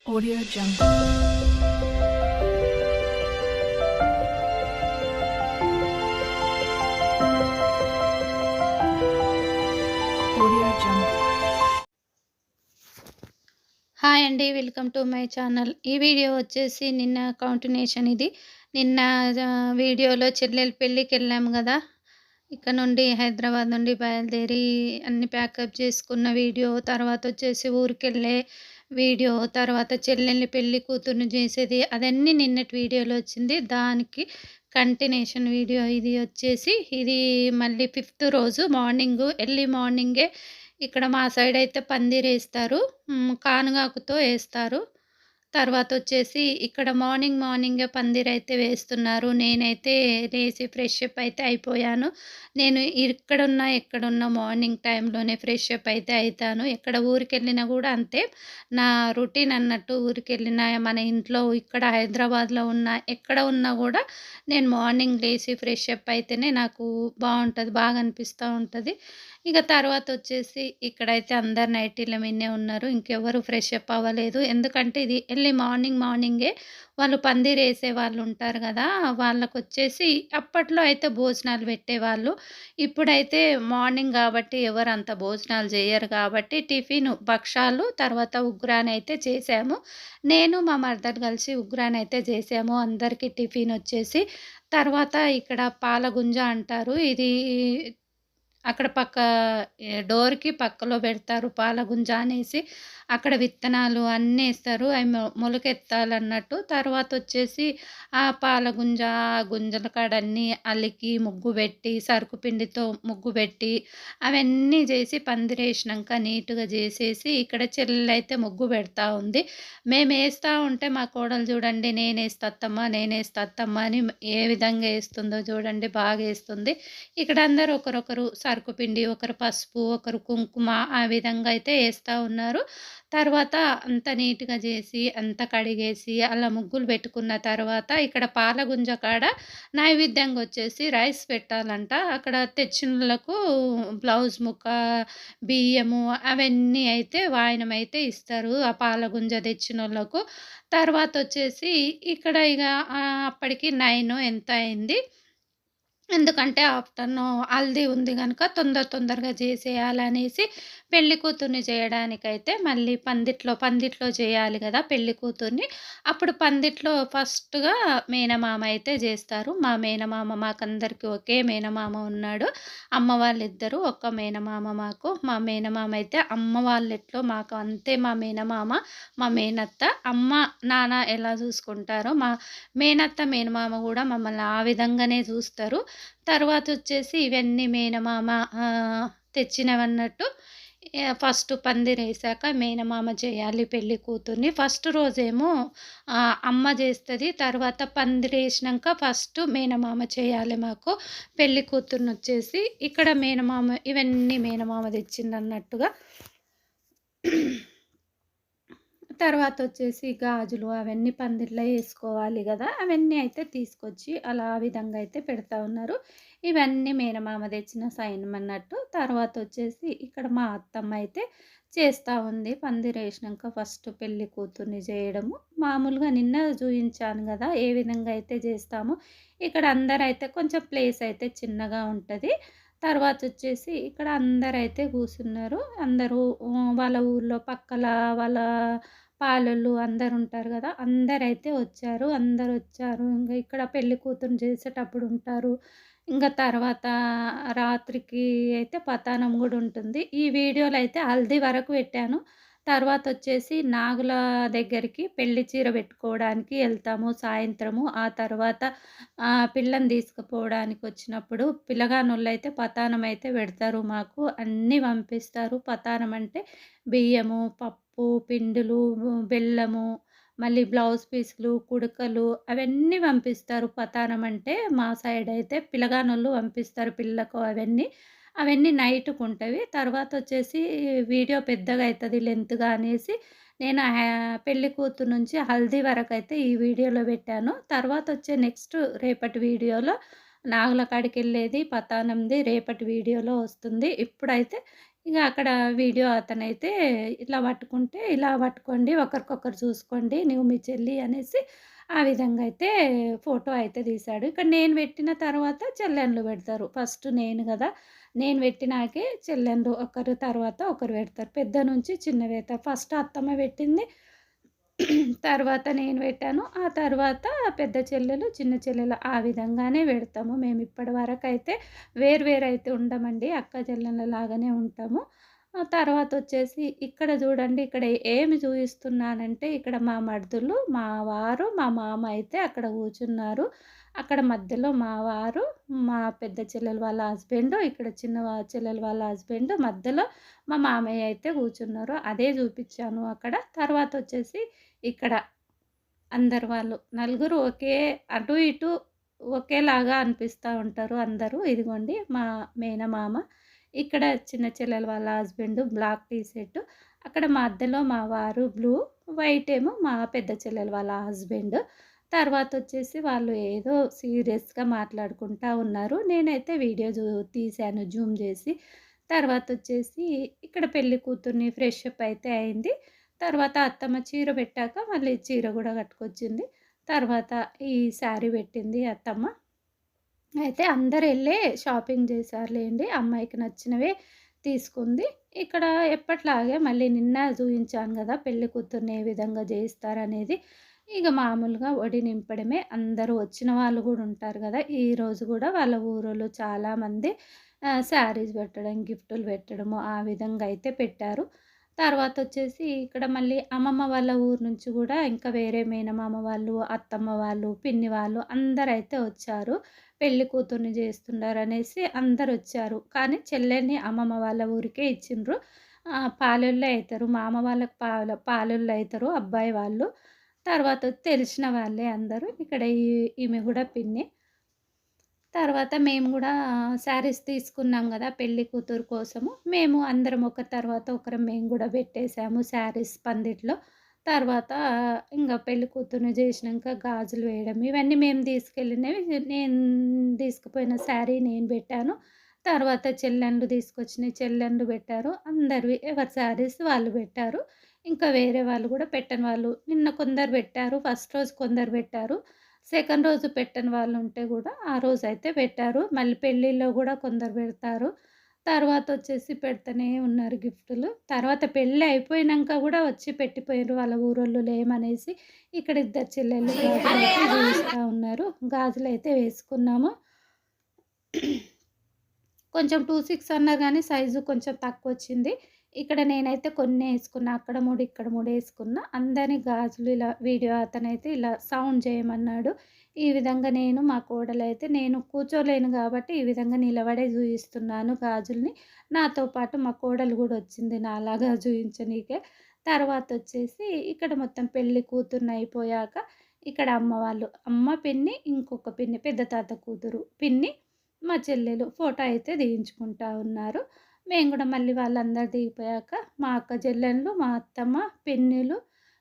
Audio Jungle. Audio Jungle. Hi అండి. Welcome to my channel. ఈ video వచ్చేసి నిన్న కంటిన్యూషన్ ఇది. నిన్న వీడియోలో చెల్లెల పెళ్ళికెళ్ళాము గదా! ఇక్కడ నుండి హైదరాబాద్ నుండి బయలుదేరి అన్నీ ప్యాకప్ చేసుకున్న వీడియో, తర్వాత వచ్చేసి ఊరికెళ్ళే వీడియో, తర్వాత చెల్లెల్ని పెళ్లి కూతుర్ని చేసేది అదన్నీ నిన్నటి వీడియోలో వచ్చింది. దానికి కంటిన్యూషన్ వీడియో ఇది వచ్చేసి. ఇది మళ్ళీ ఫిఫ్త్ రోజు ఎర్లీ మార్నింగే ఇక్కడ మా సైడ్ అయితే పందిరేస్తారు. కానుగాకుతో ఏస్తారు. తర్వాతొచ్చేసి ఇక్కడ మార్నింగే పందిరైతే వేస్తున్నారు. నేనైతే లేసి ఫ్రెష్ అప్ అయితే అయిపోయాను. నేను ఎక్కడున్నా మార్నింగ్ టైంలోనే ఫ్రెష్ అప్ అయితే అయితాను. ఎక్కడ ఊరికెళ్ళినా గూడా అంతే. నా రొటీన్ అన్నట్టు ఊరికెళ్ళినా, మన ఇంట్లో ఇక్కడ హైదరాబాద్‌లో ఉన్నా, ఎక్కడ ఉన్నా గూడా నేను మార్నింగ్ లేసి ఫ్రెష్ అప్ అయితేనే నాకు బావుంటది. బాగా అనిపిస్తా ఉంటది. ఇక తర్వాతొచ్చేసి ఇక్కడైతే అందరు నైటీల మీదనే ఉన్నారు. ఇంకెవరు ఫ్రెష్ అప్ అవ్వలేదు. ఎందుకంటే ఇది ఎర్లీ మార్నింగే వాళ్ళు పందిరేసే వాళ్ళుంటారు గదా! వాళ్ళకొచ్చేసి అప్పట్లో అయితే భోజనాలు పెట్టేవాళ్ళు. ఇప్పుడైతే మార్నింగ్ గాబట్టి ఎవరంత భోజనాలు జెయ్యరు గాబట్టి భక్షాలు, తర్వాత ఉగ్రానైతే చేశాము. నేను మా మరదలు కలిసి ఉగ్రానైతే చేశాము. అందరికీ టిఫినొచ్చేసి. తర్వాత ఇక్కడ పాలగుంజ అంటారు. ఇది అక్కడ డోర్‌కి పక్కలో పెడతారు పాలగుంజ అనేసి. అక్కడ విత్తనాలు అన్నీ ఏస్తారు. అవి మొలకెత్తాలన్నట్టు. తర్వాతొచ్చేసి ఆ పాలగుంజ, ఆ గుంజల కాడ అన్నీ అలికి, ముగ్గు పెట్టి, సరుకు పిండితో ముగ్గు పెట్టి, అవన్నీ చేసి పందిరేసినంక నీట్‌గా చేసేసి ఇక్కడ చెల్లెలైతే ముగ్గు పెడతా ఉంది. మేమేస్తా ఉంటే మా కోడలు చూడండి, నేనేస్తా అత్తమ్మ అని ఏ విధంగా ఏస్తుందో చూడండి, బాగేస్తుంది. ఇక్కడ అందరూ ఒకరొకరు సరుకు పిండి, ఒకరు పసుపు, ఒకరు కుంకుమ ఆ విధంగా అయితే ఏస్తా ఉన్నారు. తర్వాత అంతా నీట్‌గా జేసి, అంతా కడిగేసి, అలా ముగ్గులు పెట్టుకున్న తర్వాత ఇక్కడ పాలగుంజ కాడ నైవేద్యంగొచ్చేసి రైస్ పెట్టాలంట. అక్కడ తెచ్చినోళ్ళకు బ్లౌజ్ ముక్క, బియ్యము అవన్నీ అయితే వాయనమైతే ఇస్తారు. ఆ పాలగుంజ తెచ్చినోళ్ళకు. తర్వాతొచ్చేసి ఇక్కడ ఇగ అప్పటికి 9 ఎంతో అయింది. ఎందుకంటే ఆఫ్టర్‌నూన్ హల్దీ ఉంది గనుక తొందరగా చేసేయాలనేసి పెళ్లి కూతుర్ని చేయడానికైతే మళ్ళీ పందిట్లో చేయాలి గదా పెళ్లి కూతుర్ని. అప్పుడు పందిట్లో ఫస్ట్‌గా మేనమామ అయితే జేస్తారు. మా మేనమామ మాకందరికి ఒకే మేనమామ ఉన్నాడు. అమ్మ వాళ్ళిద్దరూ ఒక్క మేనమామ మాకు. మా మేనమామ అయితే అమ్మ వాళ్ళెట్లో మాకు అంతే మా మేనమామ, మా మేనత్త. అమ్మ, నాన్న ఎలా చూసుకుంటారో మా మేనత్త, మేనమామ గూడా మమ్మల్ని ఆ విధంగానే చూస్తారు. తర్వాతొచ్చేసి ఇవన్నీ మేనమామ తెచ్చినవన్నట్టు. ఫస్ట్ పందిరేసాక మేనమామ చేయాలి పెళ్లి కూతుర్ని. ఫస్ట్ రోజేమో అమ్మ చేస్తది. తర్వాత పందిరేసినంక ఫస్ట్ మేనమామ చేయాలి మాకు. పెళ్లి కూతుర్నొచ్చేసి ఇక్కడ ఇవన్నీ మేనమామ తెచ్చిండన్నట్టుగా. తర్వాతొచ్చేసి గాజులు అవన్నీ పందిట్లో ఏసుకోవాలి గదా! అవన్నీ అయితే తీసుకొచ్చి అలా ఆ విధంగా అయితే పెడతా ఉన్నారు. ఇవన్నీ మేనమామ తెచ్చిన సైనమన్నట్టు. తర్వాతొచ్చేసి ఇక్కడ మా అత్తమ్మ అయితే చేస్తా ఉంది. పందిరేసినంక ఫస్ట్ పెళ్లి కూతుర్ని జేయడము. మామూలుగా నిన్న జూయించాను గదా! ఏ విధంగా అయితే జేస్తామో. ఇక్కడ అందరైతే కొంచెం ప్లేస్ అయితే చిన్నగా ఉంటది. తర్వాతొచ్చేసి ఇక్కడ అందరైతే కూసున్నారు. అందరూ వాళ్ళ ఊర్లో పక్కల వాళ్ళ పాలోళ్ళు అందరుంటారు గదా! అందరైతే వచ్చారు. అందరొచ్చారు. ఇంగ ఇక్కడ పెళ్లి కూతురుని చేసేటప్పుడు ఉంటారు. ఇంగ తర్వాత రాత్రికి అయితే పతానం గూడా ఉంటుంది. ఈ వీడియోలో అయితే హల్దీ వరకు పెట్టాను. తర్వాతొచ్చేసి నాగుల దగ్గరికి పెళ్లి చీర పెట్టుకోవడానికి ఎళ్తాము సాయంత్రము. ఆ తర్వాత పిల్లని తీసుకుపోవడానికొచ్చినప్పుడు పిల్లగానోళ్ళైతే పతానమైతే పెడతారు మాకు. అన్నీ పంపిస్తారు. పతానం అంటే బియ్యము, పప్పు, పిండిలు, బెల్లము, మళ్ళీ బ్లౌజ్ పీసులు, కుడకలు అవన్నీ పంపిస్తారు. పతానం అంటే మా సైడయితే పిల్లగానోళ్ళు పంపిస్తారు పిల్లకు అవన్నీ. అవన్నీ నైట్‌కుంటవి. తర్వాతొచ్చేసి వీడియో పెద్దగా అయితది లెంత్‌గా అనేసి నేను పెళ్లి కూతురు నుంచి హల్దీ వరకైతే ఈ వీడియోలో పెట్టాను. తర్వాతొచ్చే నెక్స్ట్ రేపటి వీడియోలో నాగుల కాడికెళ్ళేది, పతానంది రేపటి వీడియోలో వస్తుంది. ఇప్పుడైతే ఇగ అక్కడ వీడియో అతనైతే ఇట్లా పట్టుకుంటే, "ఇలా పట్టుకోండి, ఒకరికొకరు చూసుకోండి నువ్వు మీ చెల్లి" అనేసి ఆ విధంగా అయితే ఫోటో అయితే తీశాడు. ఇక్కడ నేను పెట్టిన తర్వాత చెల్లెన్లు పెడతారు. ఫస్ట్ నేను గదా! నేను పెట్టినాకే చెల్లెన్లు ఒకరు తర్వాత ఒకరు పెడతారు. పెద్ద నుంచి చిన్న పెడతారు. ఫస్ట్ అత్తమ్మ పెట్టింది. తర్వాత నేను పెట్టాను. ఆ తర్వాత పెద్ద చెల్లెలు, చిన్న చెల్లెలు ఆ విధంగానే పెడతాము. మేము ఇప్పటి వరకైతే వేరు వేరైతే ఉండమండి. అక్క చెల్లెళ్ళలాగానే ఉంటాము. తర్వాతొచ్చేసి ఇక్కడ చూడండి, ఇక్కడ ఏమి చూయిస్తున్నానంటే, ఇక్కడ మా మరుదులు, మా వారు, మా మామ అయితే అక్కడ కూర్చున్నారు. అక్కడ మధ్యలో మా వారు, మా పెద్ద చెల్లెలు వాళ్ళ హస్బెండు, ఇక్కడ చిన్న చెల్లెలు వాళ్ళ హస్బెండు, మధ్యలో మా మామయ్య అయితే కూర్చున్నారు. అదే చూపిచ్చాను అక్కడ. తర్వాతొచ్చేసి ఇక్కడ అందరు వాళ్ళు నలుగురు అటు ఇటు ఒకేలాగా అనిపిస్తా ఉంటారు అందరూ. ఇదిగోండి మా మేనమామ, ఇక్కడ చిన్న చెల్లెలు వాళ్ళ హస్బెండు బ్లాక్ టీ షర్టు, అక్కడ మధ్యలో మా వారు బ్లూ, వైట్ ఏమో మా పెద్ద చెల్లెలు వాళ్ళ హస్బెండ్. తర్వాతొచ్చేసి వాళ్ళు ఏదో సీరియస్‌గా మాట్లాడుకుంటా ఉన్నారు. నేనైతే వీడియో తీశాను జూమ్ జేసి. తర్వాతొచ్చేసి ఇక్కడ పెళ్లి కూతుర్ని ఫ్రెష్ అప్ అయితే అయింది. తర్వాత అత్తమ్మ చీర పెట్టాక మళ్ళీ చీర గూడా కట్టుకొచ్చింది. తర్వాత ఈ శారీ పెట్టింది అత్తమ్మ. అయితే అందరెళ్ళే షాపింగ్ చేశారులెండి. అమ్మాయికి నచ్చినవే తీసుకుంది. ఇక్కడ ఎప్పట్లాగే మళ్ళీ నిన్న చూయించాను గదా! పెళ్లి కూతుర్ని ఏ విధంగా జేయిస్తారనేది. ఇగ మామూలుగా ఒడి నింపడమే. అందరూ వచ్చిన వాళ్ళు గూడా ఉంటారు గదా! ఈరోజు గూడా వాళ్ళ ఊరోళ్ళు చాలామంది శారీస్ పెట్టడం, గిఫ్టులు పెట్టడము ఆ విధంగా అయితే పెట్టారు. తర్వాతొచ్చేసి ఇక్కడ మళ్ళీ అమ్మమ్మ వాళ్ళ ఊరు నుంచి గూడా ఇంకా వేరే మేనమామ వాళ్ళు, అత్తమ్మ వాళ్ళు, పిన్ని వాళ్ళు అందరైతే వచ్చారు. పెళ్లి కూతుర్ని జేస్తున్నారనేసి అందరొచ్చారు. కానీ చెల్లెల్ని అమ్మమ్మ వాళ్ళ ఊరికే ఇచ్చిండ్రు. పాలోళ్ళే అయితరు. మామ వాళ్ళకి పాలోళ్ళు అయితరు అబ్బాయి వాళ్ళు. తర్వాత తెలిసిన వాళ్ళే అందరూ. ఇక్కడ ఈమె గూడా పిన్ని. తర్వాత మేము గూడా శారీస్ తీసుకున్నాం గదా! పెళ్లి కూతురు కోసము. మేము అందరం ఒకరి తర్వాత ఒకరం మేము గూడా పెట్టేసాము శారీస్ పందిట్లో. తర్వాత ఇంగ పెళ్లి కూతుర్ని జేసినంక గాజులు వేయడం ఇవన్నీ మేము తీసుకెళ్ళినవి. నేను తీసుకుపోయిన శారీ నేను బెట్టాను. తర్వాత చెల్లెండ్లు తీసుకొచ్చినయి చెల్లెండ్లు బెట్టారు. అందరివి ఎవరి శారీస్ వాళ్ళు బెట్టారు. ఇంకా వేరే వాళ్ళు గూడా పెట్టని వాళ్ళు నిన్న కొందరు బెట్టారు. ఫస్ట్ రోజు కొందరు బెట్టారు. సెకండ్ రోజు పెట్టని వాళ్ళుంటే గూడా ఆ రోజైతే పెట్టారు. మళ్ళీ పెళ్ళిలో గూడా కొందరు పెడతారు. తర్వాతొచ్చేసి పెడతనే ఉన్నారు గిఫ్టులు. తర్వాత పెళ్లి అయిపోయినంక గూడా వచ్చి పెట్టిపోయిర్రు వాళ్ళ ఊరోళ్ళు లేమనేసి. ఇక్కడ ఇద్దరు చెల్లెళ్ళు గాజులైతే జూయిస్తా ఉన్నారు. గాజులైతే వేసుకున్నాము. కొంచెం 26 అన్నారు గానీ సైజు కొంచెం తక్కువొచ్చింది. ఇక్కడ నేనైతే కొన్నే యేసుకున్నా. అక్కడ 3, ఇక్కడ 3 యేసుకున్నా. అందరిని గాజులు ఇలా వీడియో అతనైతే ఇలా సౌండ్ చేయమన్నాడు. ఈ విధంగా నేను మా కోడలైతే నేను కూర్చోలేను గాబట్టి ఈ విధంగా నిలబడే జూయిస్తున్నాను గాజుల్ని. నాతో పాటు మా కోడలు గూడా వచ్చింది నాలాగా జూయించనీకే. తర్వాతొచ్చేసి ఇక్కడ మొత్తం పెళ్లి కూతుర్నయిపోయాక ఇక్కడ అమ్మ వాళ్ళు, అమ్మ, పిన్ని, ఇంకొక పిన్ని, పెద్ద తాత కూతురు, పిన్ని, మా చెల్లెలు ఫోటో అయితే తీయించుకుంటా ఉన్నారు. మేము గూడా మళ్ళీ వాళ్ళందరూ దిగిపోయాక మా అక్క చెల్లెన్లు, మా అత్తమ్మ, పిన్నిలు,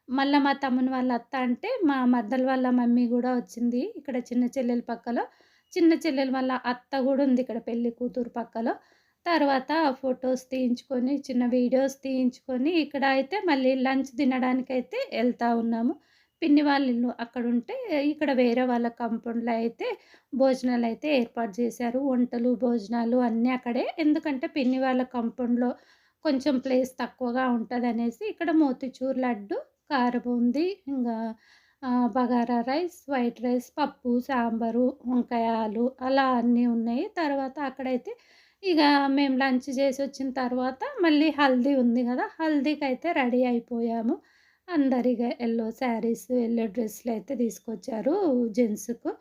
మళ్ళా మా తమ్ముని వాళ్ళ అత్త అంటే మా మరదలు వాళ్ళ మమ్మీ గూడా వచ్చింది. ఇక్కడ చిన్న చెల్లెలు పక్కలో. చిన్న చెల్లెలు వాళ్ళ అత్త గూడా ఉంది ఇక్కడ పెళ్లి కూతురు పక్కలో. తర్వాత ఫోటోస్ తీయించుకొని, చిన్న వీడియోస్ తీయించుకొని ఇక్కడ అయితే మళ్ళీ లంచ్ తినడానికైతే ఎళ్తా ఉన్నాము. పిన్ని వాళ్ళ ఇల్లు అక్కడుంటే ఇక్కడ వేరే వాళ్ళ కాంపౌండ్‌లో అయితే భోజనాలైతే ఏర్పాటు చేశారు. వంటలు, భోజనాలు అన్నీ అక్కడే. ఎందుకంటే పిన్ని వాళ్ళ కాంపౌండ్‌లో కొంచెం ప్లేస్ తక్కువగా ఉంటదనేసి ఇక్కడ మోతిచూర్ లడ్డు, కారబూందీ, ఇంగా బగారా రైస్, వైట్ రైస్, పప్పు, సాంబారు, వంకాయ ఆలు అలా అన్నీ ఉన్నాయి. తర్వాత అక్కడైతే ఇగ మేము లంచ్ చేసొచ్చిన తర్వాత మళ్ళీ హల్దీ ఉంది గదా! హల్దీకైతే రెడీ అయిపోయాము. అందరిగ యెల్లో శారీస్, యెల్లో డ్రెస్సులయితే తీసుకొచ్చారు జెంట్స్‌కు.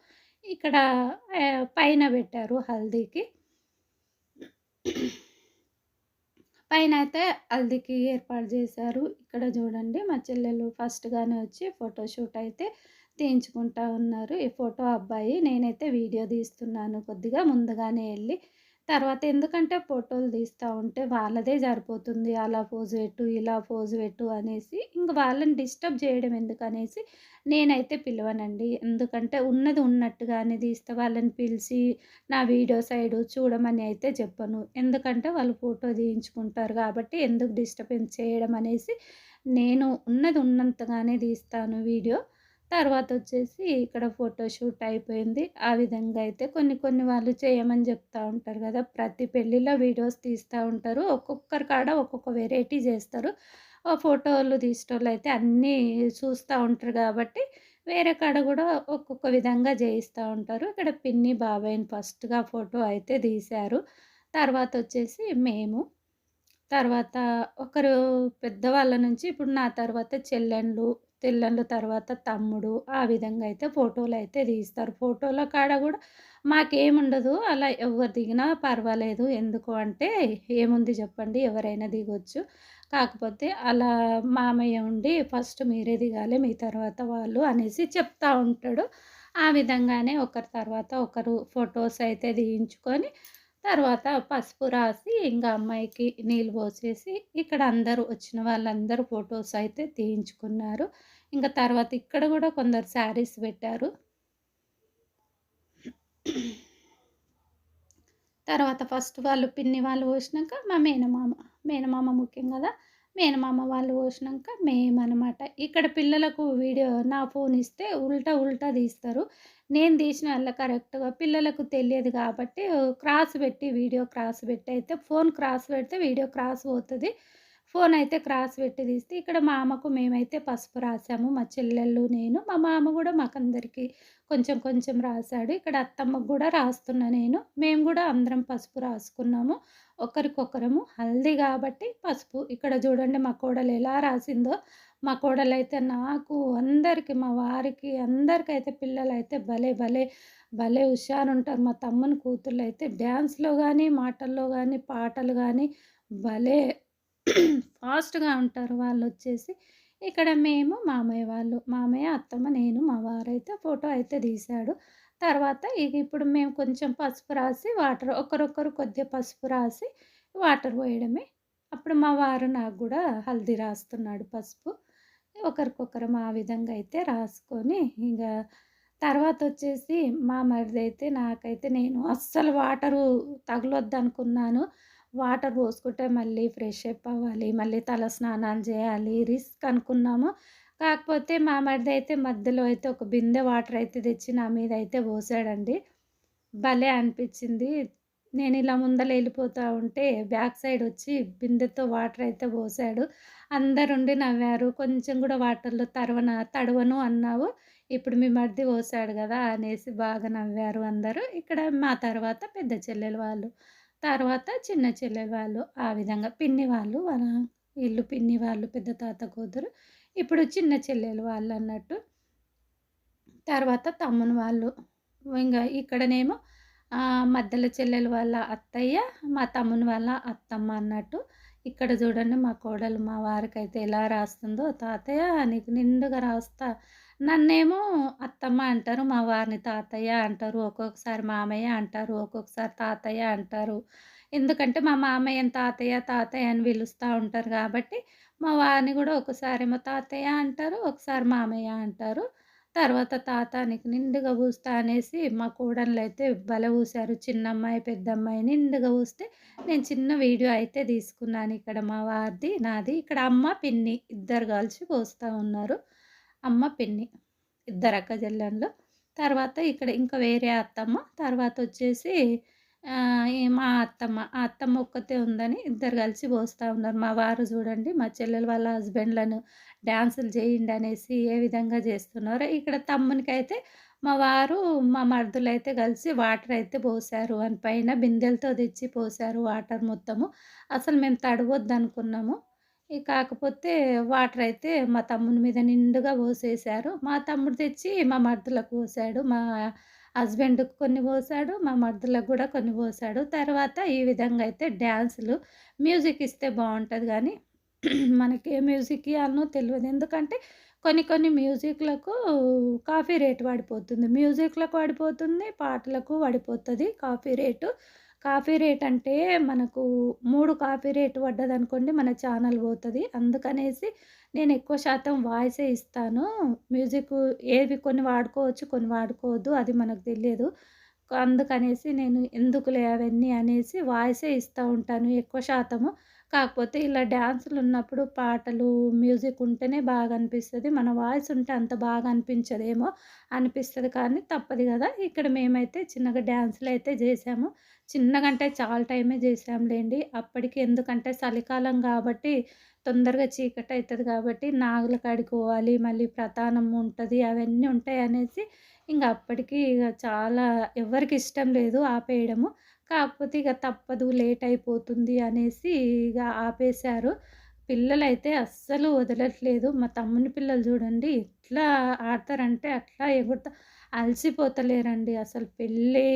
ఇక్కడ పైన పెట్టారు హల్దీకి. పైనయితే హల్దీకి ఏర్పాటు చేశారు. ఇక్కడ చూడండి మా చెల్లెలు ఫస్ట్‌గానే వచ్చి ఫోటోషూట్ అయితే తీయించుకుంటా ఉన్నారు. ఈ ఫోటో అబ్బాయి. నేనైతే వీడియో తీస్తున్నాను కొద్దిగా ముందుగానే ఎళ్లి. తర్వాత ఎందుకంటే ఫోటోలు తీస్తా ఉంటే వాళ్ళదే సరిపోతుంది. అలా పోజ్ పెట్టు, ఇలా పోజ్ పెట్టు అనేసి ఇంక వాళ్ళని డిస్టర్బ్ చేయడం ఎందుకనేసి నేనైతే పిలవనండి. ఎందుకంటే ఉన్నది ఉన్నట్టుగానే తీస్తా. వాళ్ళని పిలిచి నా వీడియో సైడు చూడమని అయితే చెప్పను. ఎందుకంటే వాళ్ళు ఫోటో తీయించుకుంటారు కాబట్టి ఎందుకు డిస్టర్బెన్స్ చేయడం అనేసి నేను ఉన్నది ఉన్నంతగానే తీస్తాను వీడియో. తర్వాతొచ్చేసి ఇక్కడ ఫోటోషూట్ అయిపోయింది. ఆ విధంగా అయితే కొన్ని కొన్ని వాళ్ళు చేయమని జెప్తా ఉంటారు గదా! ప్రతి పెళ్ళిలో వీడియోస్ తీస్తా ఉంటారు. ఒక్కొక్కరి కాడ ఒక్కొక్క వెరైటీ జేస్తారు. ఫోటోలు తీసేటోళ్ళైతే అన్నీ చూస్తా ఉంటారు గాబట్టి, వేరే కాడ గూడా ఒక్కొక్క విధంగా జేయిస్తా ఉంటారు. ఇక్కడ పిన్ని, బాబాయిని ఫస్ట్‌గా ఫోటో అయితే తీశారు. తర్వాతొచ్చేసి మేము. తర్వాత ఒకరు పెద్దవాళ్ళ నుంచి ఇప్పుడు నా తర్వాత చెల్లెండ్లు తర్వాత తమ్ముడు ఆ విధంగా అయితే ఫోటోలయితే తీస్తారు. ఫోటోల కాడ గూడా మాకేముండదు. అలా ఎవ్వరు దిగినా పర్వాలేదు. ఎందుకు అంటే ఏముంది జెప్పండి ఎవరైనా దిగొచ్చు. కాకపోతే అలా మామయ్య ఉండి ఫస్ట్ మీరే దిగాలి మీ తర్వాత వాళ్ళు అనేసి చెప్తా ఉంటాడు. ఆ విధంగానే ఒకరి తర్వాత ఒకరు ఫోటోస్ అయితే తీయించుకొని తర్వాత పసుపు రాసి ఇంక అమ్మాయికి నీళ్ళు పోసేసి ఇక్కడ అందరూ వచ్చిన వాళ్ళందరూ ఫోటోస్ అయితే తీయించుకున్నారు. ఇంక తర్వాత ఇక్కడ గూడా కొందరు శారీస్ పెట్టారు. తర్వాత ఫస్ట్ వాళ్ళు పిన్ని వాళ్ళు పోసినాక మా మేనమామ ముఖ్యం గదా! మేనమామ వాళ్ళు పోసినాక మేమనమాట. ఇక్కడ పిల్లలకు వీడియో నా ఫోన్ ఇస్తే ఉల్టా ఉల్టా తీస్తారు. నేను తీసినల్లా కరెక్ట్‌గా పిల్లలకు తెలియదు కాబట్టి క్రాస్ పెట్టి వీడియో క్రాస్ పెట్టి అయితే ఫోన్ క్రాస్ పెడితే వీడియో క్రాస్ పోతది. ఫోన్ అయితే క్రాస్ పెట్టి తీస్తే ఇక్కడ మామకు మేమైతే పసుపు రాసాము. మా చెల్లెళ్ళు, నేను. మా మామ గూడా మాకందరికి కొంచెం కొంచెం రాసాడు. ఇక్కడ అత్తమ్మకు గూడా రాస్తున్నా నేను. మేము గూడా అందరం పసుపు రాసుకున్నాము. ఒకరికొకరము హల్దీ గాబట్టి పసుపు. ఇక్కడ జూడండి మా కోడలు ఎలా రాసిందో. మా కోడలైతే నాకు, అందరికి, మా వారికి అందరికైతే పిల్లలైతే భలే భలే భలే హుషారుంటారు. మా తమ్ముని కూతుళ్ళైతే డాన్స్‌లో గానీ, మాటల్లో గానీ, పాటలు గానీ భలే ఫాస్ట్‌గా ఉంటారు వాళ్ళొచ్చేసి. ఇక్కడ మేము, మామయ్య వాళ్ళు. మామయ్య, అత్తమ్మ, నేను, మా వారైతే ఫోటో అయితే తీశాడు. తర్వాత ఇగ ఇప్పుడు మేము కొంచెం పసుపు రాసి వాటర్ ఒకరొకరు కొద్దిగా పసుపు రాసి వాటర్ పోయడమే. అప్పుడు మా వారు నాకు గూడా హల్దీ రాస్తున్నాడు పసుపు. ఒకరికొకరం ఆ విధంగా అయితే రాసుకొని ఇగ తర్వాతొచ్చేసి మా మరిదైతే నాకైతే నేను అస్సలు వాటరు తగలొద్దనుకున్నాను. వాటర్ పోసుకుంటే మళ్ళీ ఫ్రెష్ అప్ అవ్వాలి. మళ్ళీ తల స్నానాలు చేయాలి. రిస్క్ అనుకున్నాము. కాకపోతే మా మరిదైతే మధ్యలో అయితే ఒక బిందె వాటర్ అయితే తెచ్చి నా మీద అయితే పోసాడండి. భలే అనిపించింది. నేనిలా ముందల ఎళ్ళిపోతా ఉంటే బ్యాక్ సైడ్ వచ్చి బిందెతో వాటర్ అయితే పోసాడు. అందరుండి నవ్వారు. కొంచెం గూడా వాటర్‌లో తడవను అన్నావు. ఇప్పుడు మీ మరిది పోసాడు గదా! అనేసి బాగా నవ్వారు అందరూ. ఇక్కడ మా తర్వాత పెద్ద చెల్లెలు వాళ్ళు. తర్వాత చిన్న చెల్లెలు వాళ్ళు. ఆ విధంగా పిన్ని వాళ్ళు ఈళ్ళు పిన్ని వాళ్ళు పెద్ద తాత కూతురు. ఇప్పుడు చిన్న చెల్లెలు వాళ్ళన్నట్టు. తర్వాత తమ్ముని వాళ్ళు. ఇంగ ఇక్కడనేమో మధ్యలో చెల్లెలు వాళ్ళ అత్తయ్య, మా తమ్ముని వాళ్ళ అత్తమ్మ అన్నట్టు. ఇక్కడ చూడండి మా కోడలు మా వారికైతే ఎలా రాస్తుందో, "తాతయ్య నీకు నిండుగా రాస్తా." నన్నేమో అత్తమ్మ అంటారు, మా వారిని తాతయ్య అంటారు, ఒక్కొక్కసారి మామయ్య అంటారు, ఒక్కొక్కసారి తాతయ్య అంటారు. ఎందుకంటే మా మామయ్యని తాతయ్య, తాతయ్య అని పిలుస్తా ఉంటారు కాబట్టి, మా వారిని గూడా ఒకసారేమో తాతయ్య అంటారు, ఒకసారి మామయ్య అంటారు. తర్వాత తాత నీకు నిండుగా పూస్తా అనేసి మా కోడళ్ళైతే భలే పూసారు. చిన్నమ్మాయి, పెద్దమ్మాయి నిండుగా పూస్తే నేను చిన్న వీడియో అయితే తీసుకున్నాను. ఇక్కడ మా వారిది, నాది. ఇక్కడ అమ్మ, పిన్ని ఇద్దరు కలిసి పోస్తా ఉన్నారు. అమ్మ, పిన్ని ఇద్దరు అక్కచెల్లెన్లు. తర్వాత ఇక్కడ ఇంకా వేరే అత్తమ్మ. తర్వాతొచ్చేసి మా అత్తమ్మ. ఆ అత్తమ్మ ఒక్కతే ఉందని ఇద్దరు కలిసి పోస్తా ఉన్నారు. మా వారు చూడండి మా చెల్లెలు వాళ్ళ హస్బెండ్‌లను డాన్సులు చేయండి అనేసి ఏ విధంగా చేస్తున్నారో, ఇక్కడ తమ్మునికైతే మా వారు, మా మరుదులైతే కలిసి వాటర్ అయితే పోసారు. అని పైన బిందెలతో తెచ్చి పోసారు వాటర్ మొత్తము. అసలు మేము తడవొద్దనుకున్నాము. కాకపోతే వాటర్ అయితే మా తమ్ముని మీద నిండుగా పోసేసారు. మా తమ్ముడు తెచ్చి మా మరుదులకు పోసాడు. మా హస్బెండ్‌కి కొన్ని పోసాడు. మా మరుదులకు గూడా కొన్ని పోసాడు. తర్వాత ఈ విధంగా అయితే డాన్సులు మ్యూజిక్ ఇస్తే బావుంటది గానీ, మనకి ఏ మ్యూజిక్ ఇయ్యాలనో తెలవదు. ఎందుకంటే కొన్ని కొన్ని మ్యూజిక్‌లకు కాపీ రేట్ పడిపోతుంది. మ్యూజిక్‌లకు పడిపోతుంది, పాటలకు పడిపోతది కాపీ రేటు. కాపీ రేట్ అంటే మనకు 3 కాపీ రేట్ పడ్డదనుకోండి మన ఛానల్ పోతది. అందుకనేసి నేను ఎక్కువ శాతం వాయిసే ఇస్తాను. మ్యూజిక్ ఏవి కొన్ని వాడుకోవచ్చు, కొన్ని వాడుకోవద్దు. అది మనకు తెలియదు. అందుకనేసి నేను ఎందుకులే అవన్నీ అనేసి వాయిసే ఇస్తా ఉంటాను ఎక్కువ శాతము. కాకపోతే ఇలా డాన్సులున్నప్పుడు పాటలు, మ్యూజిక్ ఉంటేనే బాగా అనిపిస్తది. మన వాయిస్ ఉంటే అంత బాగా అనిపించదేమో, అనిపిస్తది కానీ తప్పదు గదా! ఇక్కడ మేమైతే చిన్నగా డాన్సులయితే జేశాము. చిన్నగంటే చాలా టైమే జేశాంలేండి. అప్పటికి ఎందుకంటే చలికాలం గాబట్టి తొందరగా చీకటయితది గాబట్టి నాగుల కాడికి పోవాలి, మళ్ళీ ప్రతానం ఉంటది, అవన్నీ ఉంటాయనేసి ఇంగ అప్పటికి ఇగ చాలా ఎవ్వరికి ఇష్టం లేదు ఆపేయడము. కాకపోతే ఇగ తప్పదు లేట్ అయిపోతుంది అనేసి ఇగ ఆపేశారు. పిల్లలైతే అస్సలు వదలట్లేదు. మా తమ్ముని పిల్లలు చూడండి ఎట్లా ఆడతారంటే అట్లా ఎగురుతా అలసిపోతలేరండి. అసలు పెళ్లి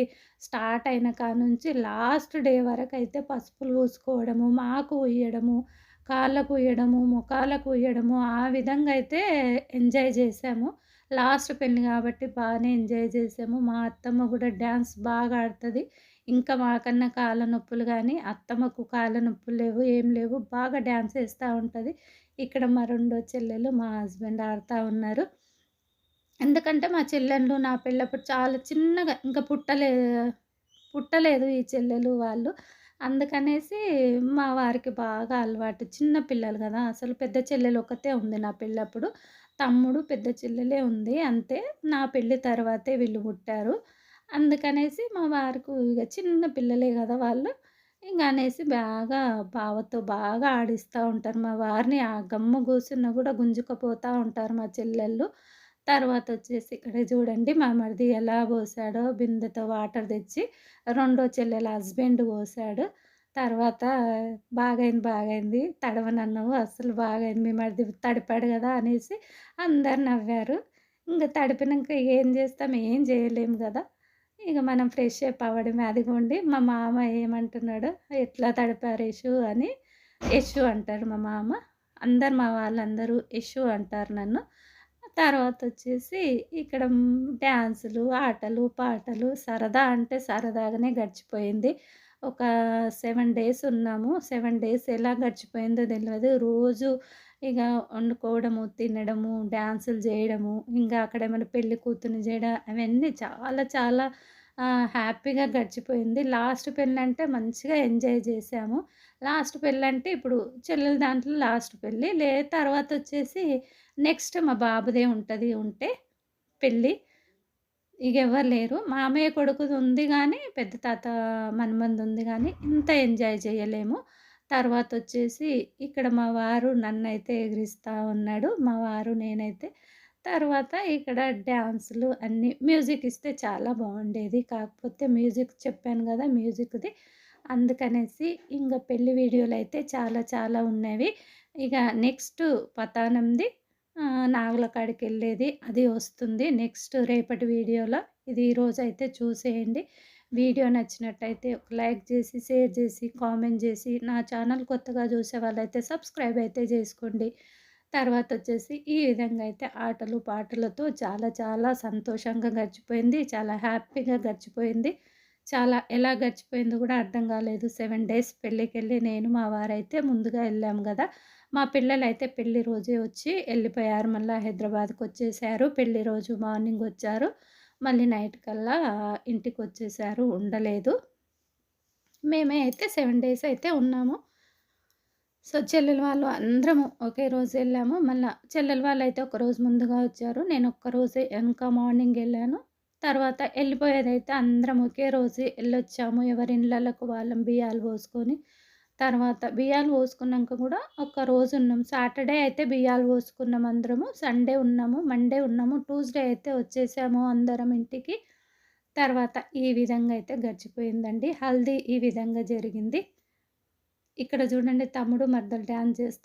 స్టార్ట్ అయిన కానుంచి లాస్ట్ డే వరకైతే పసుపులు పూసుకోవడము, మాకు ఉయ్యడము, కాళ్ళకు ఉయ్యడము, మొఖాలకు ఉయ్యడము ఆ విధంగా అయితే ఎంజాయ్ చేశాము. లాస్ట్ పెళ్లి కాబట్టి బానే ఎంజాయ్ చేసాము. మా అత్తమ్మ గూడా డాన్స్ బాగా ఆడుతది. ఇంకా మాకన్నా కాళ్ళ నొప్పులు గానీ, అత్తమ్మకు కాళ్ళ నొప్పులు లేవు, ఏం లేవు. బాగా డాన్స్ ఏస్తా ఉంటది. ఇక్కడ మా రెండో చెల్లెలు, మా హస్బెండ్ ఆడుతా ఉన్నారు. ఎందుకంటే మా చెల్లెళ్ళు నా పెళ్ళప్పుడు చాలా చిన్నగా ఇంకా పుట్టలేదు ఈ చెల్లెలు వాళ్ళు. అందుకనేసి మా వారికి బాగా అలవాటు. చిన్న పిల్లలు గదా! అసలు పెద్ద చెల్లెలు ఒకతే ఉంది నా పెళ్ళప్పుడు. తమ్ముడు, పెద్ద చెల్లెలే ఉంది అంతే. నా పెళ్లి తర్వాతే వీళ్ళు పుట్టారు. అందుకనేసి మా వారికి ఇగ చిన్న పిల్లలే గదా వాళ్ళు. ఇంగ అనేసి బాగా బావతో బాగా ఆడిస్తా ఉంటారు. మా వారిని ఆ గమ్ము గూసున్న గూడా గుంజుకపోతా ఉంటారు మా చెల్లెళ్ళు. తర్వాతొచ్చేసి ఇక్కడ చూడండి మా మరిది ఎలా పోసాడో బిందెతో వాటర్ తెచ్చి, రెండో చెల్లెల హస్బెండ్ పోసాడు. తర్వాత బాగైంది, బాగైంది. తడవనన్నావు అస్సలు బాగైంది. మీ మరిది తడిపాడు గదా! అనేసి అందరు నవ్వారు. ఇంగ తడిపినంక ఏం జేస్తాం? ఏం జేయలేము గదా! ఇగ మనం ఫ్రెష్ అప్ అవ్వడమే. అదిగోండి మా మామ ఏమంటున్నాడు, "ఎట్లా తడిపారు యషు" అని. యషు అంటారు మా మామ. మా వాళ్ళందరూ యషు అంటారు నన్ను. తర్వాతొచ్చేసి ఇక్కడ డాన్సులు, ఆటలు, పాటలు సరదా అంటే సరదాగానే గడిచిపోయింది. ఒక 7 డేస్ ఉన్నాము. 7 డేస్ ఎలా గడిచిపోయిందో తెలవదు. రోజు ఇగ వండుకోవడము, తినడము, డాన్సులు జేయడము, ఇంగా అక్కడేమన్నా పెళ్లి కూతుర్ని జేయడం అవన్నీ చాలా చాలా హ్యాపీగా గడిచిపోయింది. లాస్ట్ పెళ్ళంటే మంచిగా ఎంజాయ్ జేశాము. లాస్ట్ పెళ్ళంటే ఇప్పుడు చెల్లెల దాంట్లో లాస్ట్ పెళ్లి. తర్వాతొచ్చేసి నెక్స్ట్ మా బాబుదే ఉంటది ఉంటే పెళ్లి. ఇగ ఎవ్వరు లేరు. మామయ్య కొడుకుది ఉంది గానీ, పెద్ద తాత మనుమనిదుంది గానీ, ఇంత ఎంజాయ్ చేయలేము. తర్వాతొచ్చేసి ఇక్కడ మా వారు నన్నైతే ఎగిరిస్తా ఉన్నాడు. మా వారు, నేనైతే. తర్వాత ఇక్కడ డాన్సులు అన్నీ మ్యూజిక్ ఇస్తే చాలా బావుండేది. కాకపోతే మ్యూజిక్ చెప్పాను గదా! మ్యూజిక్‌ది. అందుకనేసి ఇంగ పెళ్లి వీడియోలయితే చాలా చాలా ఉన్నవి. ఇగ నెక్స్ట్ పతానంది నాగుల కాడికెళ్ళేది అది వస్తుంది. నెక్స్ట్ రేపటి వీడియోలో. ఇది ఈరోజైతే చూసేయండి. వీడియో నచ్చినట్టయితే ఒక లైక్ చేసి, షేర్ చేసి, కామెంట్ చేసి, నా ఛానల్ కొత్తగా చూసే వాళ్ళైతే సబ్స్క్రైబ్ అయితే చేసుకోండి. తర్వాతొచ్చేసి ఈ విధంగా అయితే ఆటలు, పాటలతో చాలా చాలా సంతోషంగా గడిచిపోయింది. చాలా హ్యాపీగా గడిచిపోయింది. చాలా ఎలా గడిచిపోయిందో కూడా అర్థం కాలేదు. 7 డేస్ పెళ్ళికెళ్ళి నేను, మా వారైతే ముందుగా ఎళ్ళాము గదా! మా పిల్లలైతే పెళ్లి రోజే వచ్చి ఎళ్ళిపోయారు. మళ్ళా హైదరాబాద్‌కొచ్చేసారు. పెళ్లి రోజు మార్నింగ్ వచ్చారు. మళ్ళీ నైట్ కల్లా ఇంటికొచ్చేసారు. ఉండలేదు. మేమే అయితే 7 డేస్ అయితే ఉన్నాము. సో, చెల్లెల వాళ్ళు అందరము ఒకే రోజు ఎళ్ళాము. మళ్ళా చెల్లెల వాళ్ళైతే ఒకరోజు ముందుగా వచ్చారు. నేను ఒక్కరోజే ఇంకా మార్నింగ్ ఎళ్ళాను. తర్వాత ఎళ్ళిపోయేదైతే అందరం ఒకే రోజు ఎళ్ళొచ్చాము. ఎవరి ఇళ్ళలకు వాళ్ళం బియ్యాలు పోసుకొని. తర్వాత బియ్యాలు పోసుకున్నాక కూడా ఒక్కరోజు ఉన్నాం. సాటర్‌డే అయితే బియ్యాలు పోసుకున్నాం అందరము. సండే ఉన్నాము. మండే ఉన్నాము. ట్యూస్‌డే అయితే వచ్చేసాము అందరం ఇంటికి. తర్వాత ఈ విధంగా అయితే గడిచిపోయిందండి. హల్దీ ఈ విధంగా జరిగింది. ఇక్కడ చూడండి తమ్ముడు, మరదలు డాన్స్ చేస్తా